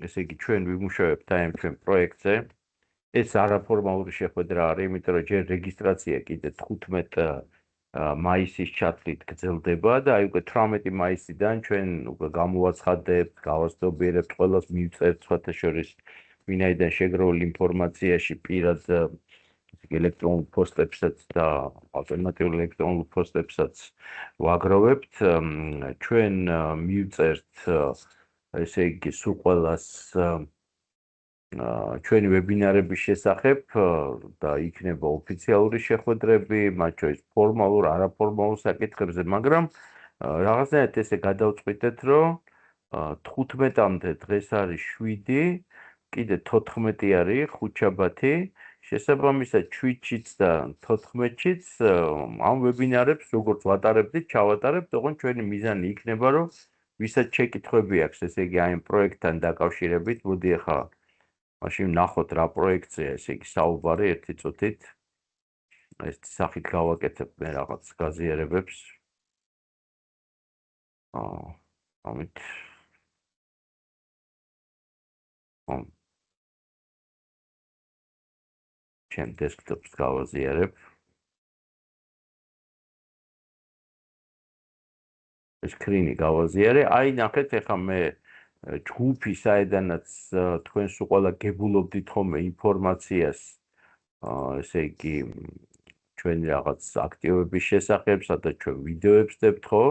ესე იგი ჩვენ ვიმუშავებთ აი ამ ჩვენ პროექტზე. ეს არაფორმალური შეხვედრა არის, იმიტომ რომ ჯერ რეგისტრაცია კიდე 15 მაისის ჩათვლით გრძელდება და აი უკვე 18 მაისიდან ჩვენ უკვე გამოვაცხადებთ, გავასწორებთ, ყველას მივწერთ სხვათა შორის ვინაიდან შეგროულ ინფორმაციაში პირად ელექტრონულ პოსტებსაც და ალტერნატიულ ელექტრონულ პოსტებსაც ვაგროვებთ. ჩვენ მივწერთ ესე იგი სულ ყველას ჩვენი ვებინარების შესახებ და იქნება ოფიციალური შეხვედრები, მათ შორის ფორმალურ, არაფორმალურ საკითხებზე, მაგრამ რაღაცნაირად ესე გადავწყვიტეთ, რომ 15-მდე დღეს არის 7, კიდე 14 არის ხუთშაბათი, შესაბამისად 7-შიც და 14-შიც ამ ვებინარებს როგორც ვატარებდით, ჩავატარებთ, ოღონდ ჩვენი მიზანი იქნება, რომ ვისაც შეკითხვები აქვს, ესე იგი აი ამ პროექტთან დაკავშირებით, მოდი ახლა მაშინ ნახოთ რა პროექტია, ესე იგი საუბარი ერთი წუთით. ეს სახით გავაკეთებ მე რაღაც გაზიარებებს. ამით ჩემ დესკტოპს გავაზიარებ. სკრინი გავაზიარე. აი ნახეთ, ეხლა მე ჯგუფი საიდანაც თქვენ სულ ყველა გებულობდით ხოლმე ინფორმაციას, ესე იგი ჩვენი რაღაც აქტივობის შესახებ, სადაც ჩვენ ვიდეოებს ვდებთ, ხო?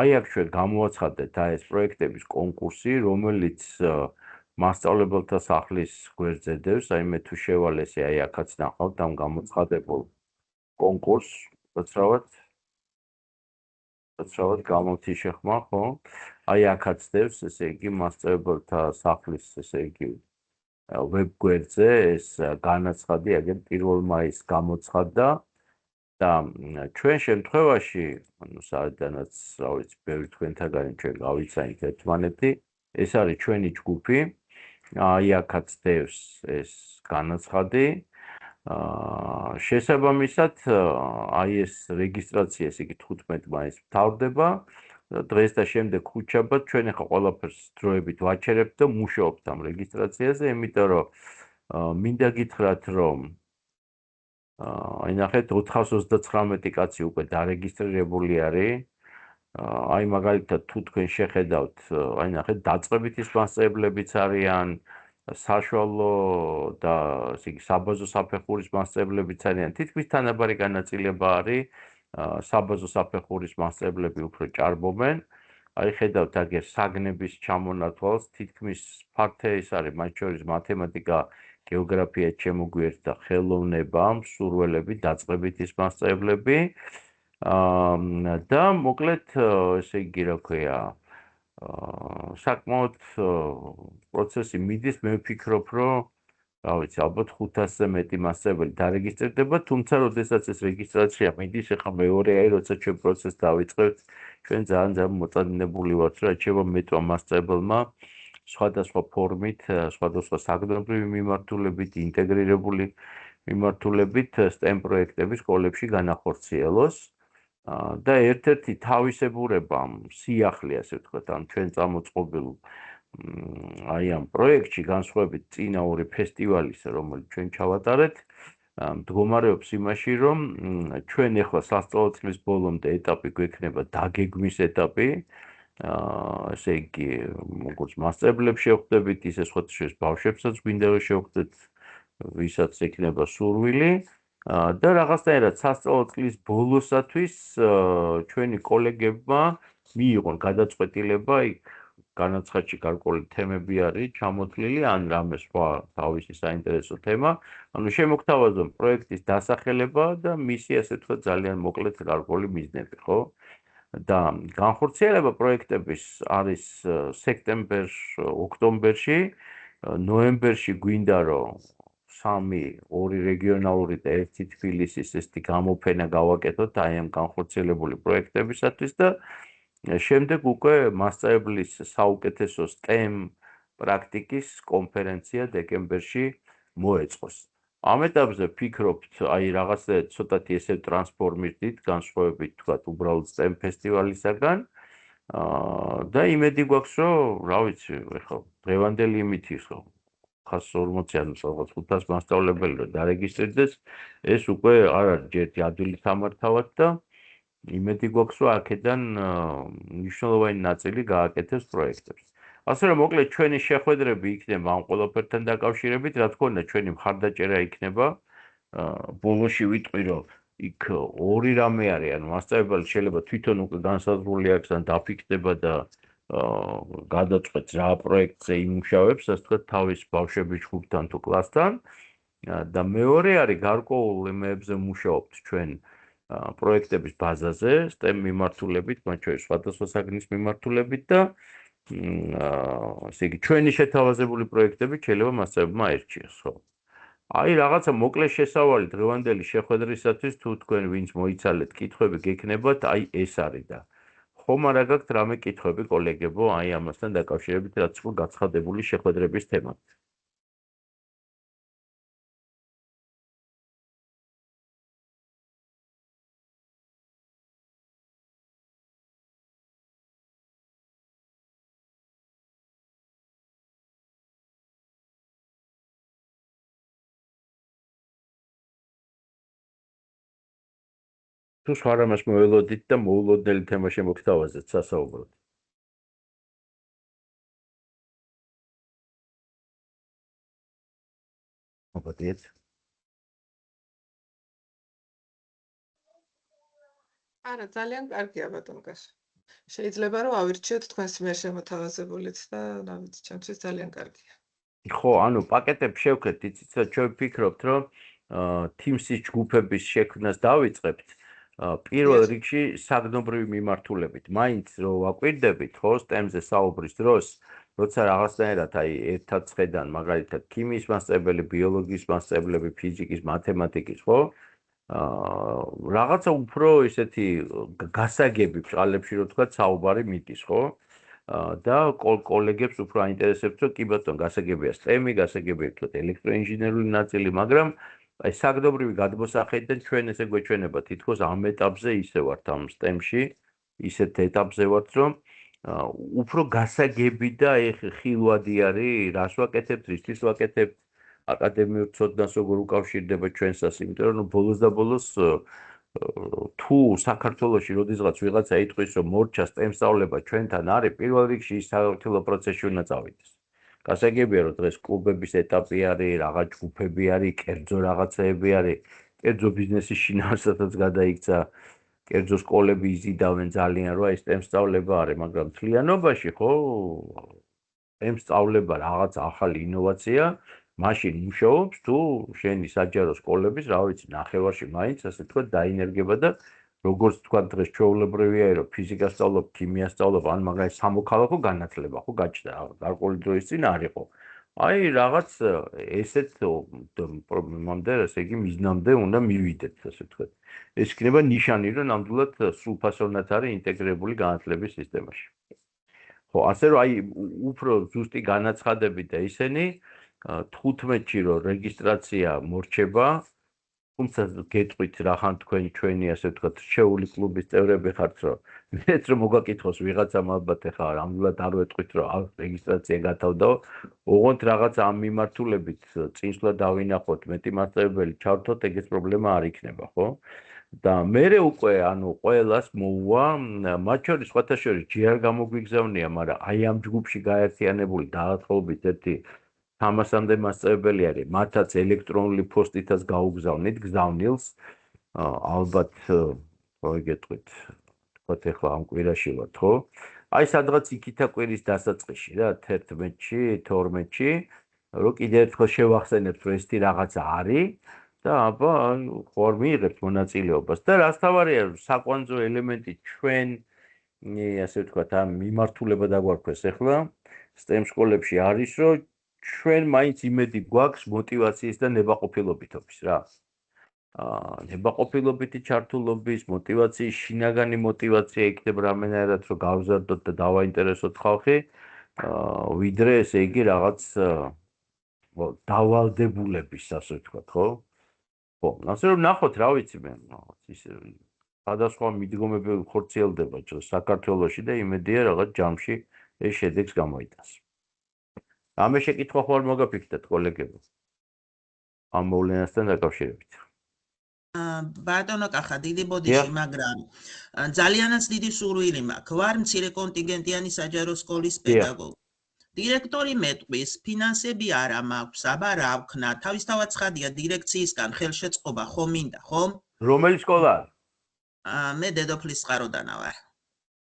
აი აქ ჩვენ გამოვაცხადეთ აი ეს პროექტების კონკურსი, რომელიც მასწავლებელთა სახლის გვერდზე დევს, აი მე თუ შევალ ესე აი აქაც ნახავთ ამ გამოცხადებულ კონკურსს, უცრავად გამოვთი შეხმა, ხო? აი აქაც დევს, ესე იგი მასწავლებელთა სახლის, ესე იგი ვებ გვერდზე ეს განაცხადი აგერ 1 მაისს გამოცხადდა და ჩვენ შემთხვევაში, ანუ საიდანაც, რა ვიცი, ბევრი თქვენთაგანი ჩვენ გავიცანით ერთმანეთი, ეს არის ჩვენი ჯგუფი. აი აქაც დევს ეს განაცხადი. შესაბამისად, აი ეს რეგისტრაცია, ესე იგი 15 მაისს მთავრდება. დღეს და შემდეგ ხუთშაბათ ჩვენ ახლა ყველაფერს დროებით ვაჩერებთ და მუშაობთ ამ რეგისტრაციაზე, იმიტომ რომ მინდა გითხრათ, რომ აი ნახეთ 429 კაცი უკვე დარეგისტრირებული არის. აი მაგალითად თუ თქვენ შეხედავთ, აი ნახეთ დაწყებითი მასწავლებლებიც არიან, საშუალო და ესე იგი საბაზო საფეხურის მასწავლებლებიც არიან. თითქმის თანაბარი განაწილება არის. საბაზო საფეხურის მასწავლებლები უფრო ჭარბობენ. აი ხედავთ აგერ საგნების ჩამონათვალს, თითქმის ფაქტია ის არის, მათ შორის მათემატიკა, გეოგრაფია შემოგვიერთდა, ხელოვნება, მსურველები, დაწყებითი მასწავლებლები. და მოკლედ, ესე იგი, რა ქვია, საკმაოდ პროცესი მიდის, მე ვფიქრობ, რომ რა ვიცი, ალბათ 500-ზე მეტი მასწავლებელი დარეგისტრირდება, თუმცა როდესაც ეს რეგისტრაცია მიდის, ახლა მეორე აი როცა ჩვენ პროცესს დავიწყებთ, ჩვენ ძალიან მოწადინებული ვართ, რომ რჩება მეტმა მასწავლებელმა სხვადასხვა ფორმით, სხვადასხვა საგნებრივი მიმართულებით, ინტეგრირებული მიმართულებით STEM პროექტები სკოლებში განახორციელოს. და ერთ-ერთი თავისებურება, სიახლე, ასე ვთქვათ, ამ ჩვენ წამოწყობილ აი ამ პროექტში განსხვავებით წინა ორი ფესტივალისა, რომელიც ჩვენ ჩავატარეთ, მდგომარეობს იმაში, რომ ჩვენ ახლა სასწავლო წლის ბოლომდე ეტაპი გვექნება დაგეგმვის ეტაპი, ესე იგი, როგორც მასწავლებლებს შევხვდებით, ისე სხვათა შორის ბავშვებსაც გვინდა რომ შევხვდეთ, ვისაც ექნება სურვილი. და რაღაცნაირად სასწავლო წლის ბოლოსათვის ჩვენი კოლეგებმა მიიღონ გადაწყვეტილება, განაცხადში გარკვეული თემები არის ჩამოთვლილი, ან რამე სხვა თავისი საინტერესო თემა. ანუ შემოგთავაზონ პროექტის დასახელება და მისი, ასე ვთქვათ, ძალიან მოკლედ გარკვეული მიზნები, ხო? და განხორციელება პროექტების არის ოქტომბერში, ნოემბერში გვინდა რომ 2 რეგიონალური და 1 თბილისის ესეთი გამოფენა გავაკეთოთ აი ამ განხორციელებული პროექტებისათვის და შემდეგ უკვე მასწავლებლის საუკეთესო STEM პრაქტიკის კონფერენცია დეკემბერში მოეწყოს. ამ ეტაპზე ვფიქრობთ, აი რაღაცა ცოტათი ესე ტრანსფორმირდით, განსხვავებით თქვათ უბრალოდ STEM ფესტივალისაგან და იმედი გვაქვს, რომ, რა ვიცი, ეხლა დღევანდელი იმით ის ხო 140-იან რაღაც 500 მასწავლებელი რომ დარეგისტრირდეს, ეს უკვე არ არის ერთი ადვილი სამართავად და იმედი გვაქვს, რომ აქედან მნიშვნელოვანი ნაწილი გააკეთებს პროექტებს. ასე რომ მოკლედ ჩვენი შეხვედრები იქნება ამ ყველაფერთან დაკავშირებით, რა თქმა უნდა, ჩვენი მხარდაჭერა იქნება. ბოლოში ვიტყვი, რომ იქ ორი რამე არის, ანუ მასწავლებელი შეიძლება თვითონ უკვე განსაზღვრული აქვს ან დაფიქსდება და გადაწყვეტს რა პროექტზე იმუშავებს, ასე ვთქვათ, თავის ბავშვების ჯგუფთან თუ კლასთან. და მეორე არის გარკვეულ იმებზე მუშაობთ ჩვენ პროექტების ბაზაზე, STEM მიმართულებით, მათ შორის სხვადასხვა საგნის მიმართულებით და ესე იგი ჩვენი შეთავაზებული პროექტები შეიძლება მასწავლებელმა აერჩიოს, ხო? აი რაღაცა მოკლე შესავალი დღევანდელი შეხვედრისათვის თუ თქვენ ვინც მოიცალეთ კითხვები გექნებათ, აი ეს არის და ხომ არა გაქვთ რამე კითხვები კოლეგებო, აი ამასთან დაკავშირებით, რაც უკვე გაცხადებული შეხვედრების თემაა. თუ სხვა რამას მოველოდით და მოულოდნელი თემა შემოგთავაზეთ სასაუბროდ. მოგდიეთ. არა, ძალიან კარგია ბატონკას. შეიძლება რომ ავირჩიოთ თქვენს მიერ შემოთავაზებულიც და რა ვიცი, ჩემთვის ძალიან კარგია. ხო, ანუ პაკეტებს შევქეთ, იცით, ჩვენ ვფიქრობთ, რომ Teams-ის ჯგუფების შექმნას დავიწყებთ. პირველ რიგში საგნობრივი მიმართულებით. მაინც რო ვაკვირდებით, ხო, STEM-ზე საუბრის დროს, როცა რაღაცნაირად აი ერთად წხედან, მაგალითად, ქიმიის მასწავლებელი, ბიოლოგიის მასწავლებელი, ფიზიკის, მათემატიკის, ხო? რაღაცა უფრო ესეთი გასაგები ბრალებში რო თქვა საუბარი მიდის, ხო? და კოლეგებს უფრო აინტერესებს, რომ კი ბატონო, გასაგებია STEM-ი, გასაგებია თქო ელექტროინჟინერული ნაწილი, მაგრამ აი საგნობრივი გადმოსახედიდან ჩვენ ესე გვეჩვენება თითქოს ამ ეტაპზე ისე ვართ ამ STEM-ში, ისეთ ეტაპზე ვართ, რომ უფრო გასაგები და ხილვადი არის, რას ვაკეთებთ, რისთვის ვაკეთებთ, აკადემიურ ცოდნას როგორ უკავშირდება ჩვენსას, იმიტომ რომ ბოლოს და ბოლოს თუ საქართველოში როდესღაც ვიღაცა იტყვის, რომ მორჩა STEM სწავლება ჩვენთან არის, პირველ რიგში ის საერთო პროცესში უნდა წავიდეს. გასაგებია, რომ დღეს კლუბების ეტაპი არის, რაღაც ჯგუფები არის, კერძო რაღაცეები არის, კერძო ბიზნესის შინაარსადაც გადაიქცა, კერძო სკოლები იზიდავენ ძალიან, რომ აი STEM სწავლება არის, მაგრამ მთლიანობაში ხო STEM სწავლება რაღაც ახალი ინოვაცია, მაშინ მუშაობს თუ შენი საჯარო სკოლების, რა ვიცი, ნახევარში მაინც ასე თქვა დაინერგება და როგორც თქვა დღეს ჩვეულებრივია, რომ ფიზიკას სწავლობ, ქიმიას სწავლობ, ან მაგალითად სამოქალაქო განათლება ხო გაჩნდა, გარკვეული დროის წინ არ იყო. აი რაღაც ესეთ პრობლემამდე, ასე იგი მიზნამდე უნდა მივიდეთ, ასე ვთქვათ. ეს იქნება ნიშანი, რომ ნამდვილად სრულფასოვნად არის ინტეგრირებული განათლების სისტემაში. ხო, ასე რომ აი უფრო ზუსტი განაცხადებით და ისენი 15-ში რომ რეგისტრაცია მორჩება, თუმცა გეტყვით რახან ჩვენი ასე ვთქვათ შეეული კლუბის წევრები ხართ, რომ მეც რომ მოგაკითხოს ვიღაცამ ალბათ ახლა რამულად არ ვეტყვით, რომ რეგისტრაცია გათავდაო, ოღონდ რაღაც ამ მიმართულებით წინსვლა დავინახოთ, მეტი მასწავლებელი ჩავთოთ, ეგეც პრობლემა არ იქნება, ხო? და მერე უკვე ანუ ყველას მოუვა, მათ შორის სხვათა შორის ჯერ გამოგვიგზავნია, მაგრამ აი ამ ჯგუფში გაერთიანებული დაახლოებით ერთი 300-მდე მასწავლებელი არის, მათაც ელექტრონული პოსტითაც გაუგზავნით გზავნილს, ალბათ მოიგეთყვით, თქვათ ახლა ამ კვირაში ვართ, ხო? აი სადღაც იქითა კვირის დასაწყისში რა, 11-ში, 12-ში, რომ კიდევ ერთხელ შევახსენებთ, რომ ესეთი რაღაცა არის და აბა ხوار მიიღებთ მონაწილეობას და რაც თავარია, საკვანძო ელემენტი ჩვენ ასე ვთქვათ, ამ მიმართულება დაგვარქვეს ახლა STEM სკოლებში არის, რომ ჩვენ მაინც იმედი გვაქვს мотиваციის და ნებაყოფილობითობის რა. ნებაყოფილობითი ჩართულობის, мотиваციის შინაგანი мотиваცია იქნება რამენერად, რომ გავზარდოთ და დავაინტერესოთ ხალხი, ვიდრე ესე იგი რაღაც დავალდებულების, ასე ვთქვათ, ხო? ხო, ასე რომ ნახოთ, რა ვიცი მე, რაღაც ისე სხვადასხვა მიდგომები ხორციელდება საქართველოში და იმედია რაღაც ჯამში ეს შედეგს გამოიტანს. ამე შეკითხვა ხო არ მოგაფიქრეთ კოლეგებო? ამ მოვლენასთან დაკავშირებით. ბატონო კახა დიდი ბოდიში, მაგრამ ძალიანაც დიდი სურვილი მაქვს. ვარ მცირე კონტინგენტიანი საჯარო სკოლის პედაგოგი. დირექტორი მეტყვის, ფინანსები არა მაქვს, აბა რა ვქნა, თავისთავად ცხადია დირექციისგან ხელშეწყობა ხომ მინდა, ხომ? რომელი სკოლა არის? მე დედოფლის წყაროდანა ვარ.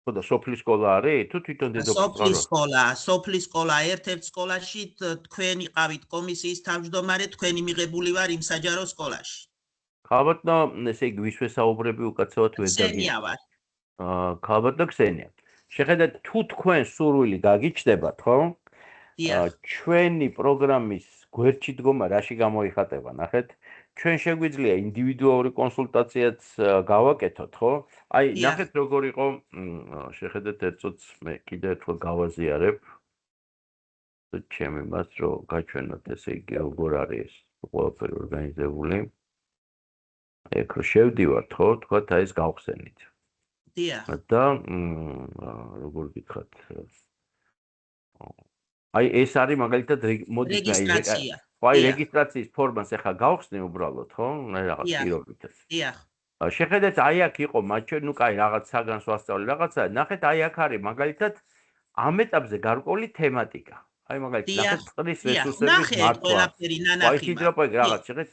ხო და სოფლის სკოლა არის? თუ თვითონ დედოფლის სკოლა? სოფლის სკოლა, ერთ-ერთ სკოლაში თქვენ იყავით კომისიის თავმჯდომარე, თქვენი მიღებული ვარ იმ საჯარო სკოლაში. ხალბატონო, ესე იგი ვისვესაუბრები უკაცრავად ვერ დაგიწყდა. ქსენია ვარ. ხალბატონო ქსენია. შეხედეთ თუ თქვენ სურვილი გაგიჩნდებათ, ხო? ჩვენი პროგრამის გვერდში დგომა რაში გამოიხატება, ნახეთ. ჩვენ შეგვიძლია ინდივიდუალური კონსულტაციაც გავაკეთოთ, ხო? აი, ნახეთ როგორ იყო, შეხედეთ ერთწუთს მე კიდე ერთხელ გავაზიარებ. ჩემი მას რომ გაჩვენოთ, ესე იგი როგორ არის ყველაფერი ორგანიზებული. ეგ რო შევდივართ, ხო, თქვათ აი ეს გავხსენით. დიახ. და როგორ გითხრათ? აი ეს არის მაგალითად მოდი რეგისტრაცია. აი რეგისტრაციის ფორმას ახლა გავხსნე უბრალოდ, ხო? რაღაც პირობით. დიახ. შეხედეთ, აი აქ იყო მაჩვენ, ნუ კაი, რაღაც საგანს ვასწავლე რაღაცა. ნახეთ, აი აქ არის მაგალითად ამ ეტაპზე გარკვეული თემატიკა. აი მაგალითად, ნახეთ, წყლის რესურსების მართვა. აი ჰიდროპოეკ რაღაც შეხედეთ.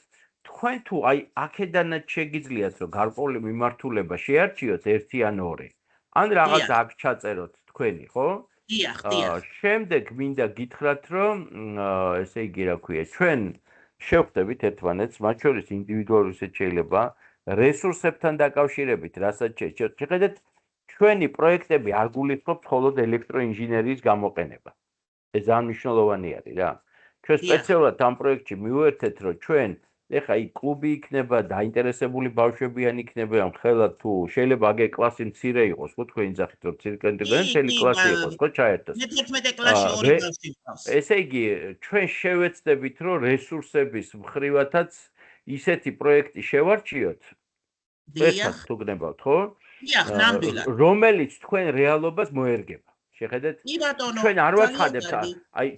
თქვენ თუ აი აქედანაც შეგიძლიათ რომ გარკვეული მიმართულება შეარჩიოთ 1 ან 2. ან რაღაც აქ ჩაწეროთ თქვენი, ხო? დიახ. შემდეგ მინდა გითხრათ რომ ესე იგი რა ქვია, ჩვენ შევხვდებით ერთმანეთს, მათ შორის ინდივიდუალურიც შეიძლება რესურსებთან დაკავშირებით, რასაც შეხედეთ, ჩვენი პროექტები არ გულისხმობთ მხოლოდ ელექტროინჟინერიის გამოყენება. ეს ძალიან მნიშვნელოვანი არის რა. ჩვენ სპეციალურად ამ პროექტში მივუერთეთ რომ ჩვენ ეხა იქ კლუბი იქნება, დაინტერესებული ბავშვები ან იქნება, ხელად თუ შეიძლება აგე კლასი მცირე იყოს, ხო თქვენი ძახით რომ ცირკენტიდან მთელი კლასი იყოს, ხო ჩაერთოს. მე 11 კლასში 2 ბავშვი მყავს. ესე იგი, ჩვენ შევეცდებით რომ რესურსების მხრივათაც ისეთი პროექტი შევარჩიოთ. დიახ. თუ გნებავთ, ხო? დიახ, ნამდვილად. რომელიც თქვენ რეალობას მოერგება. შეხედეთ, ჩვენ არ ვაცხადებთ, აი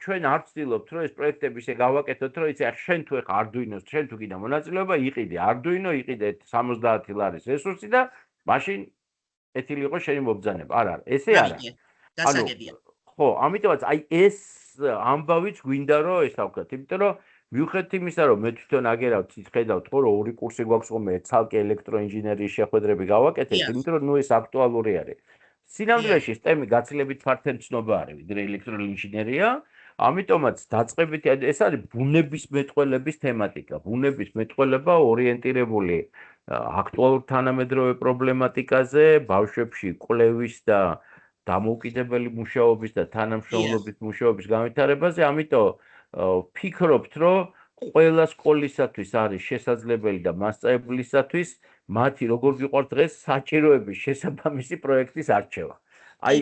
ჩვენ არ ვცდილობთ რომ ეს პროექტები ისე გავაკეთოთ, რომ იცი, შენ თუ ეხა Arduino-ს, შენ თუ კიდე მონაწილეობა, იყიდე Arduino, იყიდე 70 ლარის რესურსი და მაშინ ეთილი იყო შენი მობრძანება. არ არის, ესე არა. დასაგებია. ხო, ამიტომაც აი ეს ამბავიც გვინდა რომ ესა ვქნათ, იმიტომ რომ მიუხედავად იმისა, რომ მე თვითონ აგერავთ, ხედავთ ხო, რომ 2 კურსი გვაქვს ხოლმე ცალკე ელექტროინჟინერიის შეხვედრები გავაკეთეთ, იმიტომ რომ ნუ ეს აქტუალური არის. სინამდვილეში STEM-ი გაცილებით ფართე ცნობა არის, ვიდრე ელექტროინჟინერია, ამიტომაც დაწყებით ეს არის ბუნების მეტყველების თემატიკა, ბუნების მეტყველება ორიენტირებული აქტუალურ თანამედროვე პრობლემატიკაზე, ბავშვებში კვლევის და დამოუკიდებელი მუშაობის და თანამშრომლობის მუშაობის განვითარებაზე, ამიტომ ვფიქრობთ, რომ ყველა სკოლისათვის არის შესაძლებელი და მასწავლებლისათვის მათი როგორ გიყვართ დღეს საჭიროების შესაბამისი პროექტის არჩევა. აი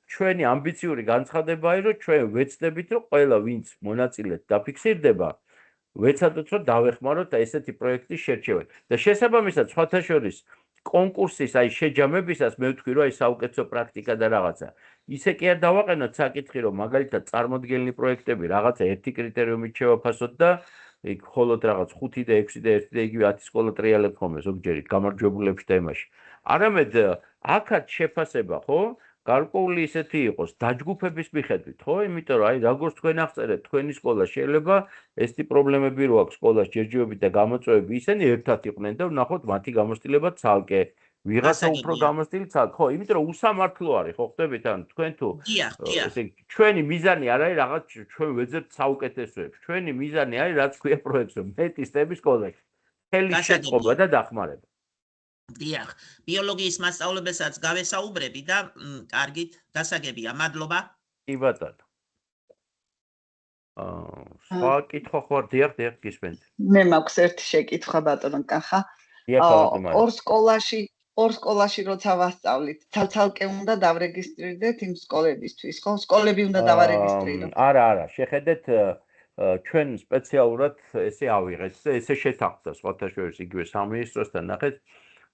ჩვენი ამბიციური განცხადებაა, რომ ჩვენ ვეცდებით, რომ ყველა ვინც მონაწილედ დაფიქსირდება, ვეცადოთ, რომ დავეხმაროთ ესეთი პროექტის შერჩევა. და შესაბამისად, სხვათა შორის კონკურსის აი შეჯამებისას მე ვთქვი, რომ აი საუკეთესო პრაქტიკა და რაღაცა. ისე კი არ დავაყენოთ საკითხი, რომ მაგალითად წარმოდგენილი პროექტები რაღაცა ერთი კრიტერიუმით შევაფასოთ და იქ მხოლოდ რაღაც 5 და 6 და 1 და იგივე 10 სკოლა ტრიალებს ხოლმე ზოგჯერ გამარჯვებულებში თემაში. არამედ აქაც შეფასება, ხო? გარკვეული ისეთი იყოს დაჯგუფების მიხედვით, ხო? იმიტომ რომ აი როგორც თქვენ აღწერეთ, თქვენი სკოლა შეიძლება ესეთი პრობლემები რო აქვს სკოლას ჯერჯერობით და გამოწვევები, ისინი ერთად იყვნენ და ვნახოთ მათი გამოცდილება ცალკე. ვიღაცა უფრო გამოცდილი ცალკე. ხო, იმიტომ რომ უსამართლო არის, ხო ხდებით? ანუ თქვენ თუ ესე ჩვენი მიზანი არ არის რაღაც ჩვენ ვეძებთ საუკეთესოებს. ჩვენი მიზანი არის რაც ქვია პროექტზე, მეტი STEM-ის სკოლაში. მთელი შეწყობა და დახმარება. დიახ, ბიოლოგიის მასწავლებელსაც გავესაუბრები და კარგით, დასაგებია, მადლობა. კი ბატონო. სხვა კითხვა ხო არ დიახ, გისმენთ. მე მაქვს ერთი შეკითხვა ბატონო კახა. ორ სკოლაში როცა ვასწავლით, ცალკე უნდა დავრეგისტრირდეთ იმ სკოლებისთვის, ხო? სკოლები უნდა დავარეგისტრიროთ. არა, შეხედეთ ჩვენ სპეციალურად ესე ავიღეთ და ესე შეთანხმდა სხვათა შორის იგივე სამინისტროსთან, ნახეთ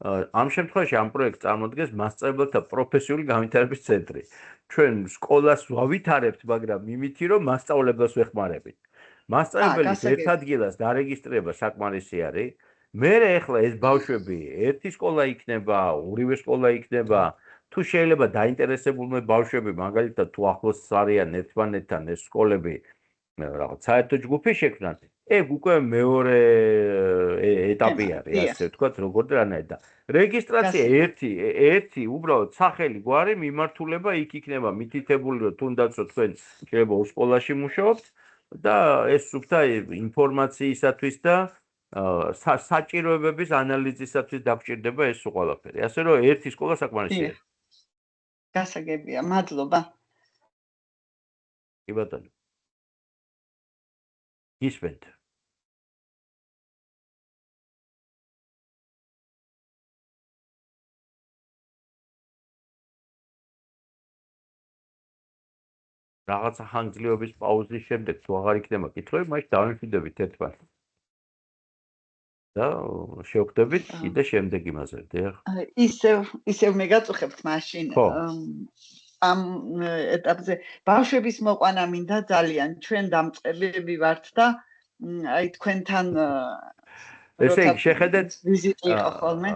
ამ შემთხვევაში ამ პროექტს წარმოადგენს მასწავლებელთა პროფესიული განვითარების ცენტრი. ჩვენ სკოლას ვავითარებთ, მაგრამ იმითი, რომ მასწავლებელს ვეხმარებით. მასწავლებლის ერთ ადგილას დარეგისტრირება საკმარისი არის. მერე ახლა ეს ბავშვები ერთი სკოლა იქნება, ორივე სკოლა იქნება, თუ შეიძლება დაინტერესებულნი ბავშვები, მაგალითად, თუ ახლოს არიან ერთმანეთთან ეს სკოლები, რაღაც საერთო ჯგუფი შექმნან, ეგ უკვე მეორე ეტაპი არის, ასე ვთქვათ, როგორ და რანაირად და რეგისტრაცია ერთი უბრალოდ სახელი გვარი მიმართულება იქ იქნება მითითებული, რომ თუნდაც რომ თქვენ შეიძლება ორ სკოლაში მუშაობთ და ეს სუფთა ინფორმაციისათვის და საჭიროებების ანალიზისათვის დაგჭირდება ეს ყველაფერი. ასე რომ ერთი სკოლა საკმარისია. გასაგებია, მადლობა. კი ბატონო. ისმენთ. რაღაცა ხანგრძლივობის პაუზის შემდეგ თუ აღარ იქნება კითხვები, მაშინ დავიმშვიდებით ერთმანეთს. და შევხვდებით კიდე შემდეგ იმაზე, დიახ. ისევ მე გაწუხებთ მაშინ ამ ეტაპზე ბავშვების მოყვანა მინდა ძალიან ჩვენ დამწყებები ვართ და აი თქვენთან ესე იგი შეხედეთ ვიზიტი იყო ხოლმე.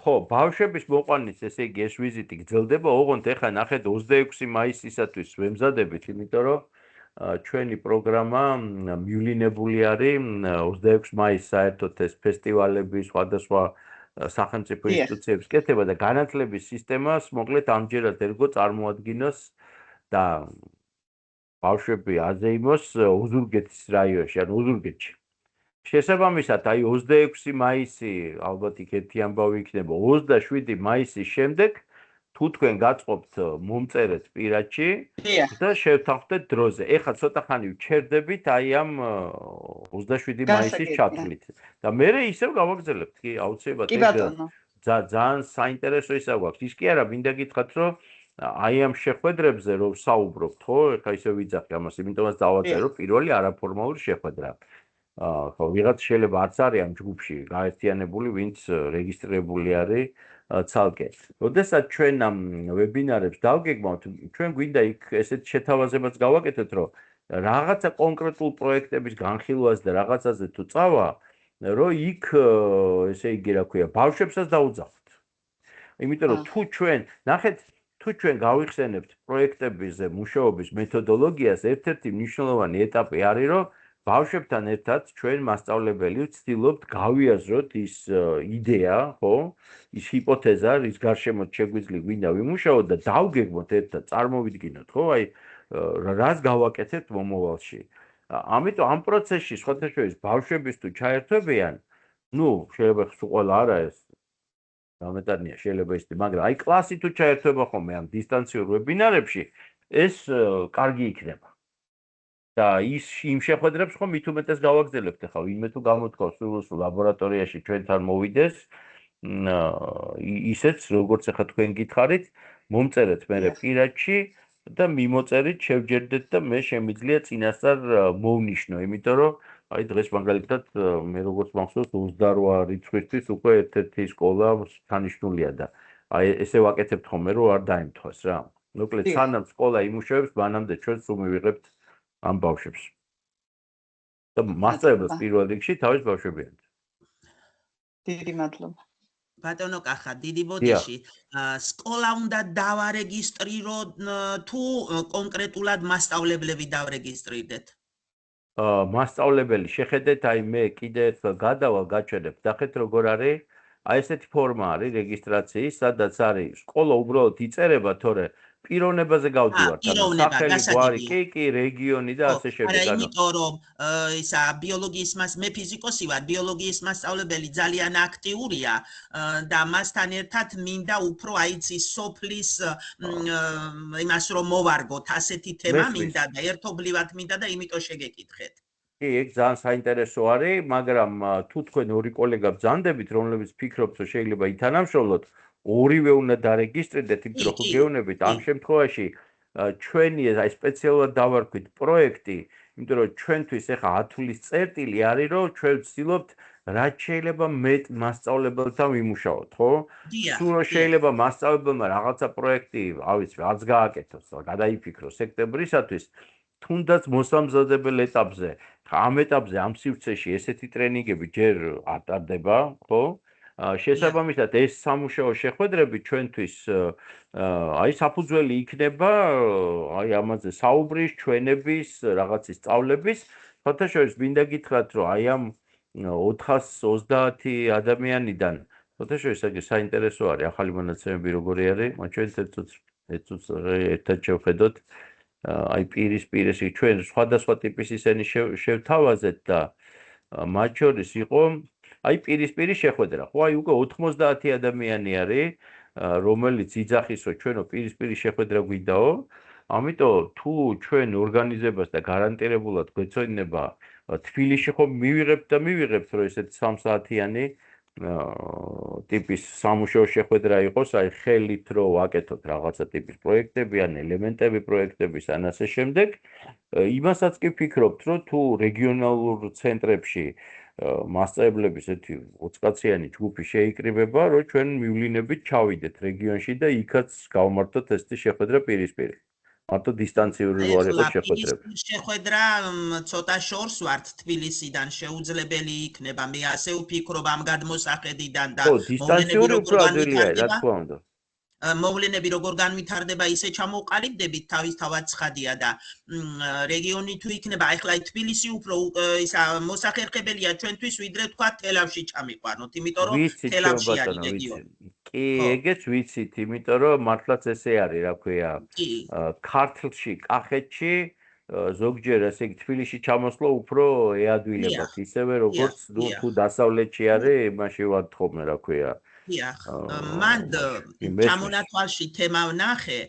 ხო, ბავშვების მოყვანის ესე იგი ეს ვიზიტი გრძელდება, ოღონდ ახლა ნახეთ 26 მაისისათვის ვემზადებით, იმიტომ რომ ჩვენი პროგრამა მივლინებული არის 26 მაისს საერთოდ ეს ფესტივალები, სხვადასხვა სახელმწიფო ინსტიტუციების კეთება და განათლების სისტემას მოკლედ ამჯერად ერგო წარმოადგინოს და ბავშვები აზეიმოს ოზურგეთის რაიონში, ანუ ოზურგეთში. შესაბამისად, აი 26 მაისი ალბათ იქ ერთი ამბავი იქნება, 27 მაისის შემდეგ თუ თქვენ გაწყობთ მომწერეთ პირადში და შევთანხმდეთ დროზე. ეხლა ცოტა ხანი ვჩერდებით აი ამ 27 მაისის ჩათვლით. და მერე ისევ გავაგრძელებთ, კი, აუცილებლად. კი ბატონო. ძალიან საინტერესო ისა გვაქვს. ის კი არა, მინდა გითხრათ, რომ აი ამ შეხვედრებზე რომ საუბრობთ, ხო, ეხლა ისე ვიძახი ამას, იმიტომაც დავაწერო პირველი არაფორმალური შეხვედრა. ხო, ვიღაც შეიძლება არც არის ამ ჯგუფში გაერთიანებული, ვინც რეგისტრირებული არის ცალკე. როდესაც ჩვენ ამ ვებინარებს დავგეგმავთ, ჩვენ გვინდა იქ ესეთ შეთავაზებაც გავაკეთოთ, რომ რაღაცა კონკრეტულ პროექტების განხილვას და რაღაცაზე თუ წავა, რომ იქ ესე იგი რა ქვია, ბავშვებსაც დაუძახოთ. იმიტომ რომ თუ ჩვენ, ნახეთ, თუ ჩვენ გავიხსენებთ პროექტებზე მუშაობის მეთოდოლოგიას, ერთ-ერთი მნიშვნელოვანი ეტაპი არის, რომ ბავშვებთან ერთად ჩვენ მასწავლებელი ვცდილობთ გავიაზროთ ის იდეა, ხო? ის ჰიპოთეზა, რის გარშემო შეგვიძლია გვინდა ვიმუშაოთ და დავგეგმოთ ერთად, წარმოვიდგინოთ, ხო? აი რას გავაკეთებთ მომავალში. ამიტომ ამ პროცესში სხვათა შორის ბავშვების თუ ჩაერთვებიან, ნუ შეიძლება სულ ყველა არა ეს გამეტანია შეიძლება ისეთი, მაგრამ აი კლასი თუ ჩაერთვება ხოლმე ამ დისტანციურ ვებინარებში, ეს კარგი იქნება. და ის იმ შეხვედრებს ხომ მით უმეტეს გავაგრძელებთ ახლა ვინმე თუ გამოთქვას სულ ლაბორატორიაში ჩვენთან მოვიდეს ისეც როგორც ახლა თქვენ გითხარით მომწერეთ მე პირადში და მიმოწერით შევჯერდეთ და მე შემიძლია წინასწარ მოვნიშნო იმიტომ რომ აი დღეს მაგალითად მე როგორც მახსოვს 28 რიცხვისთვის უკვე ერთ-ერთი სკოლა თანიშნულია და აი ესე ვაკეთებთ ხოლმე რომ არ დაემთხვას რა მოკლედ სანამ სკოლა იმუშავებს მანამდე ჩვენ სულ მივიღებთ ამ ბავშვებს. და მასწავლებელს პირველ რიგში თავის ბავშვებიან. დიდი მადლობა. ბატონო კახა, დიდი ბოდიში, სკოლა უნდა დავარეგისტრირო თუ კონკრეტულად მასწავლებლები დავრეგისტრირდეთ? მასწავლებელი შეხედეთ, აი მე კიდე გადავალ გაჩვენებ, ნახეთ როგორ არის, აი ესეთი ფორმა არის რეგისტრაციის, სადაც არის სკოლა უბრალოდ იწერება, თორე პიროვნებაზე გავდივართ, ანუ სახელი, გვარი, კი, რეგიონი და ასე შემდეგ. არა, იმიტომ რომ ისა ბიოლოგიის მე ფიზიკოსი ვარ, ბიოლოგიის მასწავლებელი ძალიან აქტიურია და მასთან ერთად მინდა უფრო აიცი სოფლის იმას რომ მოვარგოთ, ასეთი თემა მინდა და ერთობლივად მინდა და იმიტომ შეგეკითხეთ. კი, ეგ ძალიან საინტერესო არის, მაგრამ თუ თქვენ ორი კოლეგა ბრძანდებით, რომლებიც ფიქრობთ, რომ შეიძლება ითანამშრომლოთ, ორივე უნდა დარეგისტრირდეთ, იმიტომ რომ გეუბნებით ამ შემთხვევაში ჩვენი აი სპეციალურად დავარქვით პროექტი, იმიტომ რომ ჩვენთვის ახლა ათვლის წერტილი არის, რომ ჩვენ ვცდილობთ რაც შეიძლება მეტ მასწავლებელთან ვიმუშაოთ, ხო? დიახ, სულ რომ შეიძლება მასწავლებელმა რაღაცა პროექტი, ავიცი, რაც გააკეთოს, გადაიფიქროს სექტემბრისათვის, თუნდაც მოსამზადებელ ეტაპზე, ამ ეტაპზე, ამ სივრცეში ესეთი ტრენინგები ჯერ არ ტარდება, ხო? შესაბამისად ეს სამუშაო შეხვედრები ჩვენთვის აი საფუძველი იქნება აი ამაზე საუბრის, ჩვენების, რაღაცის სწავლების. ფოთაშორის მინდა გითხრათ, რომ აი ამ 430 ადამიანიდან ფოთაშორის ეგ საინტერესო არის ახალი მონაცემები როგორი არის, ჩვენ ერთად შევხედოთ აი პირისპირ ჩვენ სხვადასხვა ტიპის ისენი შევთავაზეთ და მათ შორის იყო აი პირისპირი შეხვედრა. ხო, აი უკვე 90 ადამიანი არის, რომელიც იძახის, რომ ჩვენო პირისპირი შეხვედრა გვიდაო. ამიტომ თუ ჩვენ ორგანიზებას და გარანტირებულად გვეცოდინება თბილისში ხომ მივიღებთ, რომ ესეთ 3 საათიანი ტიპის სამუშაო შეხვედრა იყოს, აი ხელით რომ ვაკეთოთ რაღაცა ტიპის პროექტები, ან ელემენტები პროექტების, ან ასე შემდეგ. იმასაც კი ვფიქრობთ, რომ თუ რეგიონალურ ცენტრებში მასწავლებლების ერთი 20 კაციანი ჯგუფი შეიკრიბება, რომ ჩვენ მივლინებით ჩავიდეთ რეგიონში და იქაც გავმართოთ ესეთი შეხვედრა პირისპირ. მარტო დისტანციური რო არ იყოს შეხვედრები. შეხვედრა ცოტა შორს ვართ თბილისიდან შეუძლებელი იქნება. მე ასე ვფიქრობ ამ გადმოსახედიდან და დისტანციური უფრო ადვილია, რა თქმა უნდა. მოვლენები როგორ განვითარდება, ისე ჩამოვყალიბდებით თავისთავად ცხადია და რეგიონი თუ იქნება, ახლა თბილისი უფრო ისა მოსახერხებელია ჩვენთვის, ვიდრე თქვა თელავში ჩამიყვანოთ, იმიტომ რომ თელავში არის რეგიონი. კი, ეგეც ვიცით, იმიტომ რომ მართლაც ესე არის, რა ქვია, ქართლში, კახეთში ზოგჯერ ესე იგი თბილისში ჩამოსვლა უფრო ეადვილებათ, ისევე როგორც თუ დასავლეთში არის, იმაში ვარ თხოვმე, რა ქვია. დიახ, მან ჩამონათვალში თემა ვნახე,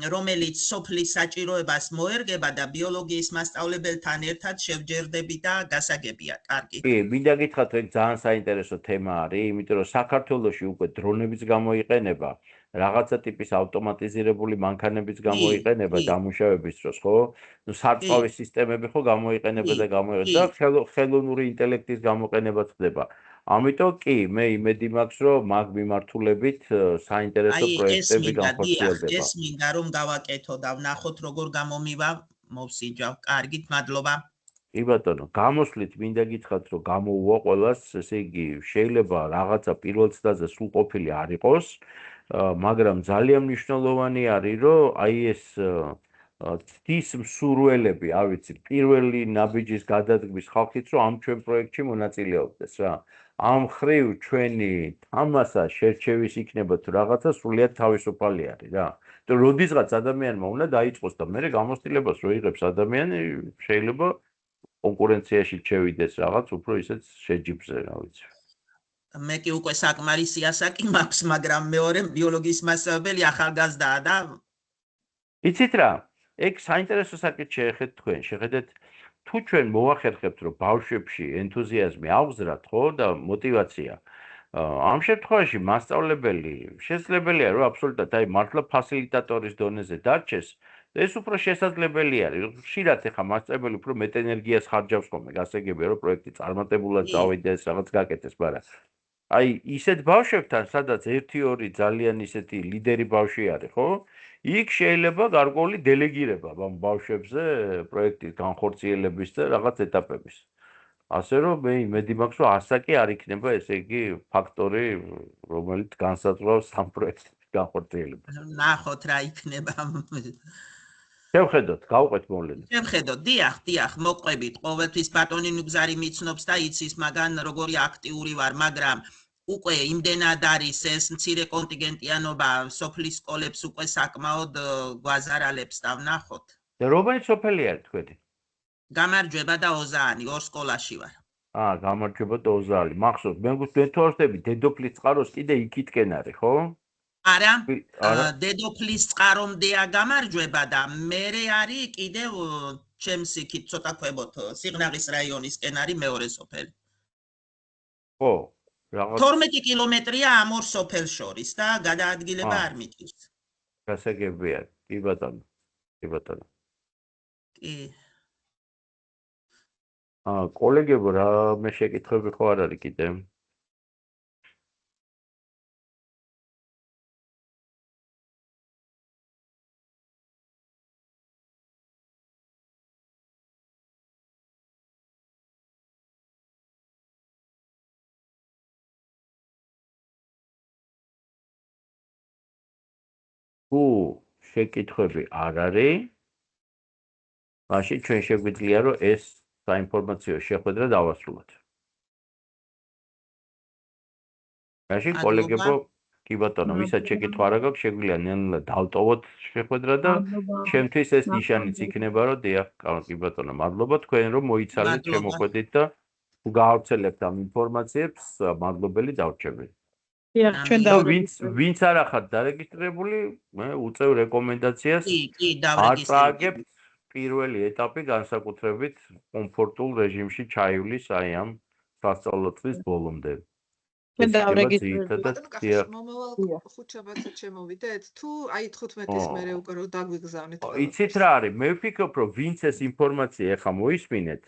რომელიც სოფლის საჭიროებას მოერგება და ბიოლოგიის მასწავლებელთან ერთად შევჯერდები და გასაგებია. კარგი. კი, მინდა გითხრათ, ეგ ძალიან საინტერესო თემა არის, იმიტომ რომ საქართველოში უკვე დრონებიც გამოიყენება, რაღაცა ტიპის ავტომატიზირებული მანქანებიც გამოიყენება დამუშავების დროს, ხო? ნუ სარწყავი სისტემები ხო გამოიყენება და და ხელოვნური ინტელექტის გამოყენებაც ხდება. ამიტომ კი, მე იმედი მაქვს, რომ მაგ მიმართულებით საინტერესო პროექტები განხორციელდება. ეს მინდა რომ გავაკეთო და ვნახოთ როგორ გამომივა, მოვსიჯავ. კარგით, მადლობა. კი ბატონო, გამოსვლით მინდა გითხრათ, რომ გამოუვა ყველას, ესე იგი, შეიძლება რაღაცა პირველ ცდაზე სრულყოფილი არ იყოს, მაგრამ ძალიან მნიშვნელოვანი არის, რომ აი ეს ცდის მსურველები, არ ვიცი, პირველი ნაბიჯის გადადგმის ხალხიც რომ ამ ჩვენ პროექტში მონაწილეობდეს რა. ამ ხრივ ჩვენი თამასა შერჩევის იქნება თუ რაღაცა სრულიად თავისუფალი არის რა. თუ როდისღაც ადამიანმა უნდა დაიწყოს და მე გამოცდილებას რო იღებს ადამიანი, შეიძლება კონკურენციაში შევიდეს რაღაც უფრო ისეთ შეჯიბზე, რა ვიცი. მე კი უკვე საკმარისი ასაკი მაქვს, მაგრამ მეორე ბიოლოგიის მასწავლებელი ახალგაზრდაა და იცით რა, ეგ საინტერესო საკითხი შეეხეთ თქვენ, შეხედეთ თუ ჩვენ მოახერხებთ, რომ ბავშვებში ენთუზიაზმი აღზრდათ, ხო და мотиваცია. ამ შემთხვევაში მასწავლებელი შესაძლებელია, რომ აბსოლუტურად აი მართლა ფასილიტატორის დონეზე დარჩეს, ეს უფრო შესაძლებელი არის. ხშირად ეხა მასწავლებელი უფრო მეტ ენერგიას ხარჯავს ხოლმე, გასაგებია, რომ პროექტი წარმატებულად წავიდეს, რაღაც გაკეთდეს, მაგრამ აი ისეთ ბავშვებთან, სადაც 1-2 ძალიან ისეთი ლიდერი ბავშვი არის, ხო? იქ შეიძლება გარკვეული დელეგირება ამ ბავშვებზე პროექტის განხორციელების და რაღაც ეტაპების. ასე რომ მე იმედი მაქვს, რომ ასაკი არ იქნება, ესე იგი, ფაქტორი, რომელიც განსაზღვრავს ამ პროექტის განხორციელებას. ნახოთ რა იქნება. შევხედოთ, გავყვეთ მოვლენებს. შევხედოთ, დიახ, მოყვებით. ყოველთვის ბატონი ნუგზარი მიცნობს და იცის მაგან როგორი აქტიური ვარ, მაგრამ უკვე იმდენად არის ეს მცირე კონტინგენტიანობა სოფლის სკოლებს უკვე საკმაოდ გვაზარალებს და ვნახოთ. და რომელიც სოფელი არის თქვენი? გამარჯვება და ოზაანი, ორ სკოლაში ვარ. გამარჯვება და ოზაანი. მახსოვს, მე გვეთვალსდები დედოფლის წყაროს კიდე იქითკენ არის, ხო? არა, დედოფლის წყარომდეა გამარჯვება და მერე არის კიდევ ჩემს იქით ცოტა ქვემოთ სიღნაღის რაიონისკენ არის მეორე სოფელი. ხო. 12 კილომეტრია ამ ორ სოფელს შორის და გადაადგილება არ მიჭირს. გასაგებია, კი ბატონო. კი. კოლეგებო, რამე შეკითხვები ხო არ არის კიდე? თუ შეკითხვები არ არის, მაშინ ჩვენ შეგვიძლია რომ ეს საინფორმაციო შეხვედრა დავასრულოთ. მაშინ კოლეგებო, კი ბატონო, ვისაც შეკითხვა არ აქვს, შეგვიძლია ნელ-ნელა დავტოვოთ შეხვედრა და ჩემთვის ეს ნიშანიც იქნება, რომ დიახ, კი ბატონო, მადლობა თქვენ რომ მოიცალეთ, შემოხვედით და გაავრცელებთ ამ ინფორმაციებს, მადლობელი დავრჩებით. ჩვენ ვინც არ ახართ დარეგისტრირებული, მე უწევ რეკომენდაციას კი, არ წააგებთ პირველი ეტაპი განსაკუთრებით კომფორტულ რეჟიმში ჩაივლის აი ამ სასწავლო წლის ბოლომდე. ჩვენ დავრეგისტრირდით. მომავალ ხუთშაბათს შემოვიდეთ თუ აი 15-ის მერე უკვე რომ დაგვიგზავნით. იცით რა არის? მე ვფიქრობ, რომ ვინც ეს ინფორმაცია ახლა მოისმინეთ,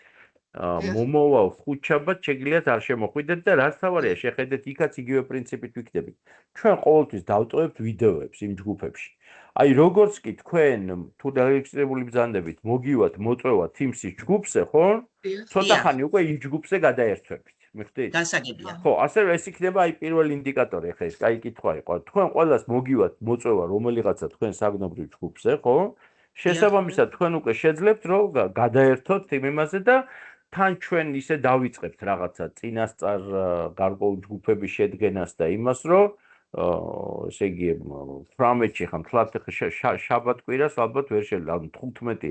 მომავალ ხუთშაბათს შეგიძლიათ არ შემოხვიდეთ და რაც თავარია, შეხედეთ იქაც იგივე პრინციპით ვიქნებით. ჩვენ ყოველთვის დავტოვებთ ვიდეოებს იმ ჯგუფებში. აი როგორც კი თქვენ თუ დარეგისტრირებული ბრძანდებით, მოგივათ, მოწვევათ Teams-ის ჯგუფზე, ხო? ცოტა ხანი უკვე იმ ჯგუფზე გადაერთვებით. მიხვდით? გასაგებია. ხო, ასევე ეს იქნება აი პირველი ინდიკატორი, ხა ეს კაი კითხვა იყო. თქვენ ყველას მოგივათ მოწვევა რომელიღაცა თქვენ საგნობრივ ჯგუფზე, ხო? შესაბამისად თქვენ უკვე შეძლებთ რომ გადაერთოთ იმ იმაზე და თან ჩვენ ისე დავიწყებთ რაღაცა წინასწარ გარკვეულ ჯგუფების შედგენას და იმას რომ ესე იგი 18-ში ხან თლათ შაბათ-კვირას ალბათ ვერ შეიძლება 15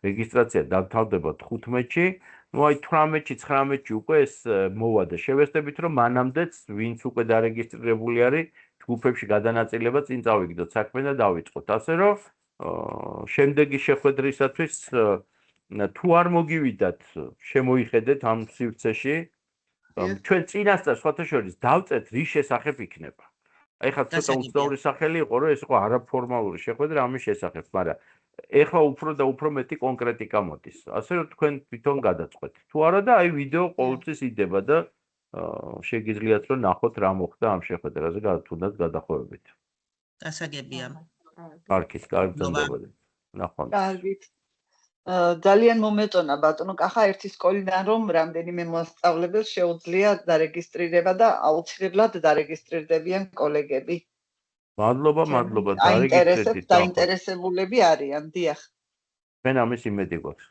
რეგისტრაცია დავთავდება 15-ში ну აი 18-ში 19-ში უკვე ეს მოვა და შევესწრებით რომ მანამდეც ვინც უკვე დარეგისტრირებული არის ჯგუფებში გადანაწილება წინ წავიგდოთ საქმე და დავიწყოთ ასე რომ შემდეგი შეხვედრისათვის თუ არ მოგივიდათ შემოიხედეთ ამ სივრცეში ჩვენ წინასწარ სხვათა შორის დავწერთ რის შესახებ იქნება აი ხა ცოტა უცნაური სახელი იყო რომ ეს იყო არაფორმალური შეხვედრა ამის შესახებ მაგრამ ეხლა უფრო და უფრო მეტი კონკრეტიკა მოდის ასე რომ თქვენ თვითონ გადაწყვეტთ თუ არა და აი ვიდეო ყოველთვის იდება და შეგიძლიათ რომ ნახოთ რა მოხდა ამ შეხვედრაზე თუნდაც გადახოვებით გასაგებია კარგით კარგად ნახვამდის კარგით ძალიან მომეწონა ბატონო კახა ერთი სკოლიდან რომ რამდენიმე მოსწავლეებს შეუძლია დარეგისტრირება და აუცილებლად დარეგისტრირდებიან კოლეგები. მადლობა, დაინტერესებულები არიან, დიახ. ჩვენ ამის იმედი გვაქვს.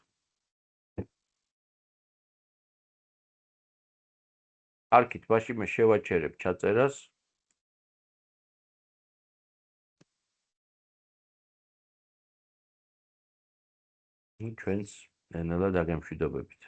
კარგით, მაშინ მე შევაჩერებ ჩაწერას. ჩვენს ნელა დაგემშვიდობებით.